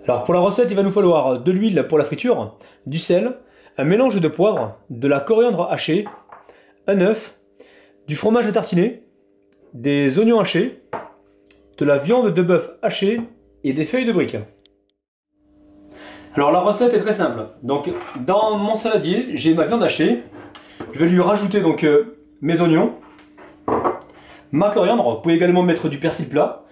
Alors pour la recette, il va nous falloir de l'huile pour la friture, du sel, un mélange de poivre, de la coriandre hachée, un œuf, du fromage à tartiner, des oignons hachés, de la viande de bœuf hachée et des feuilles de briques. Alors la recette est très simple. Donc dans mon saladier, j'ai ma viande hachée. Je vais lui rajouter donc mes oignons, ma coriandre. Vous pouvez également mettre du persil plat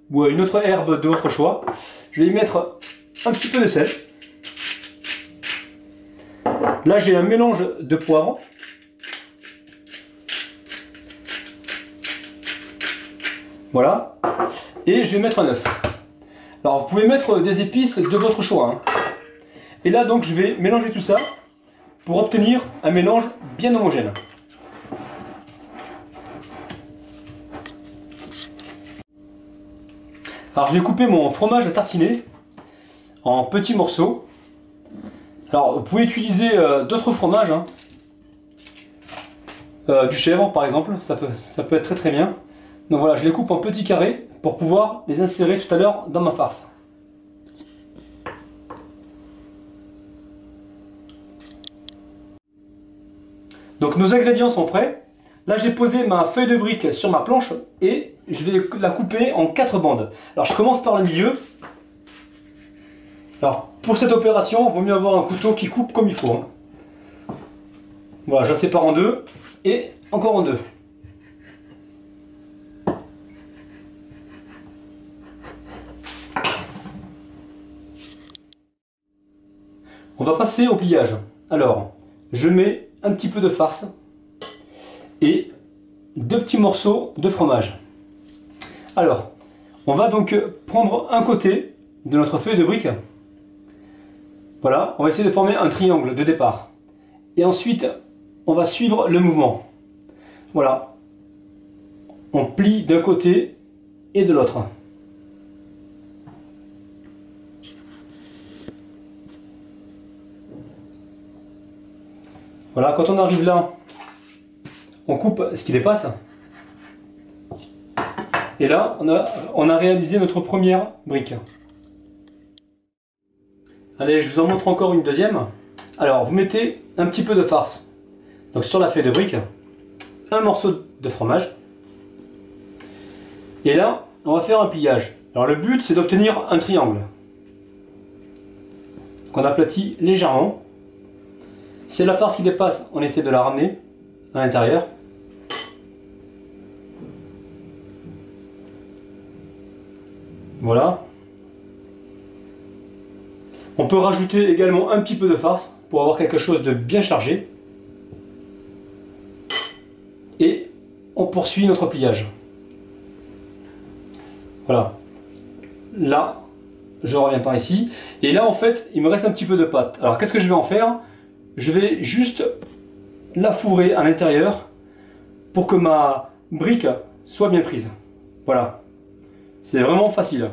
ou une autre herbe de votre choix. Je vais y mettre un petit peu de sel. Là j'ai un mélange de poivre. Voilà. Et je vais mettre un œuf. Alors vous pouvez mettre des épices de votre choix, hein. Et là donc je vais mélanger tout ça pour obtenir un mélange bien homogène. Alors je vais couper mon fromage à tartiner en petits morceaux. Alors vous pouvez utiliser d'autres fromages, hein. Du chèvre par exemple, ça peut être très bien. Donc voilà, je les coupe en petits carrés pour pouvoir les insérer tout à l'heure dans ma farce. Donc nos ingrédients sont prêts. Là j'ai posé ma feuille de brique sur ma planche et je vais la couper en 4 bandes. Alors je commence par le milieu. Alors pour cette opération, il vaut mieux avoir un couteau qui coupe comme il faut, hein. Voilà, je la sépare en deux et encore en deux. On va passer au pliage. Alors, je mets un petit peu de farce et 2 petits morceaux de fromage. Alors, on va donc prendre un côté de notre feuille de brique. Voilà, on va essayer de former un triangle de départ. Et ensuite, on va suivre le mouvement. Voilà. On plie d'un côté et de l'autre. Voilà, quand on arrive là, on coupe ce qui dépasse. Et là, on a réalisé notre première brique. Allez, je vous en montre encore une deuxième. Alors, vous mettez un petit peu de farce. Donc sur la feuille de brique, un morceau de fromage. Et là, on va faire un pliage. Alors le but, c'est d'obtenir un triangle. Donc on aplatit légèrement. Si la farce qui dépasse, on essaie de la ramener à l'intérieur. Voilà. On peut rajouter également un petit peu de farce pour avoir quelque chose de bien chargé. Et on poursuit notre pliage. Voilà. Là, je reviens par ici. Et là, en fait, il me reste un petit peu de pâte. Alors, qu'est-ce que je vais en faire? Je vais juste la fourrer à l'intérieur pour que ma brique soit bien prise. Voilà. C'est vraiment facile.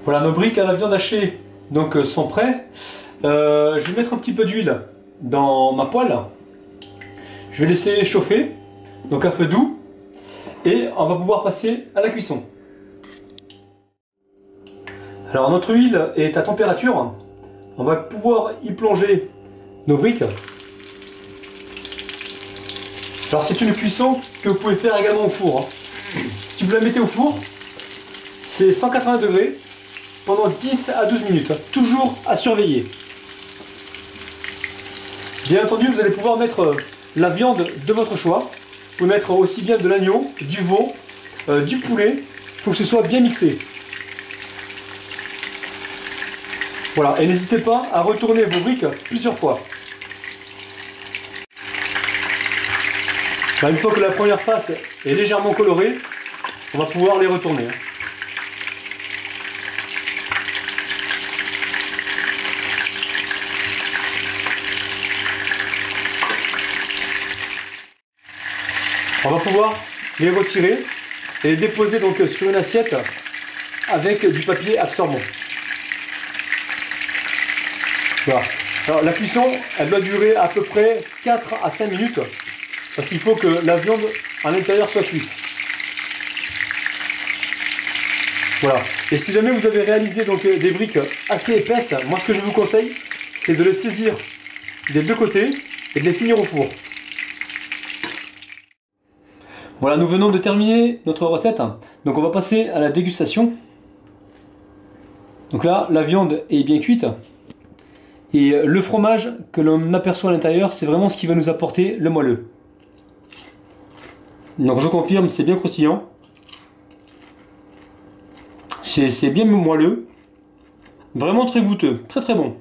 Voilà, nos briques à la viande hachée donc, sont prêts. Je vais mettre un petit peu d'huile dans ma poêle. Je vais laisser chauffer, donc à feu doux. Et on va pouvoir passer à la cuisson. Alors notre huile est à température. On va pouvoir y plonger nos briques. Alors c'est une cuisson que vous pouvez faire également au four, hein. Si vous la mettez au four, c'est 180 degrés pendant 10 à 12 minutes, hein, toujours à surveiller. Bien entendu, vous allez pouvoir mettre la viande de votre choix. Vous pouvez mettre aussi bien de l'agneau, du veau, du poulet. Il faut que ce soit bien mixé. Voilà, et n'hésitez pas à retourner vos briques plusieurs fois. Là, une fois que la première face est légèrement colorée, on va pouvoir les retourner. On va pouvoir les retirer et les déposer donc sur une assiette avec du papier absorbant. Voilà. Alors la cuisson, elle doit durer à peu près 4 à 5 minutes parce qu'il faut que la viande à l'intérieur soit cuite. Voilà. Et si jamais vous avez réalisé donc des briques assez épaisses, moi ce que je vous conseille, c'est de les saisir des deux côtés et de les finir au four. Voilà, nous venons de terminer notre recette. Donc on va passer à la dégustation. Donc là, la viande est bien cuite. Et le fromage que l'on aperçoit à l'intérieur, c'est vraiment ce qui va nous apporter le moelleux. Donc je confirme, c'est bien croustillant. C'est bien moelleux. Vraiment très goûteux, très très bon.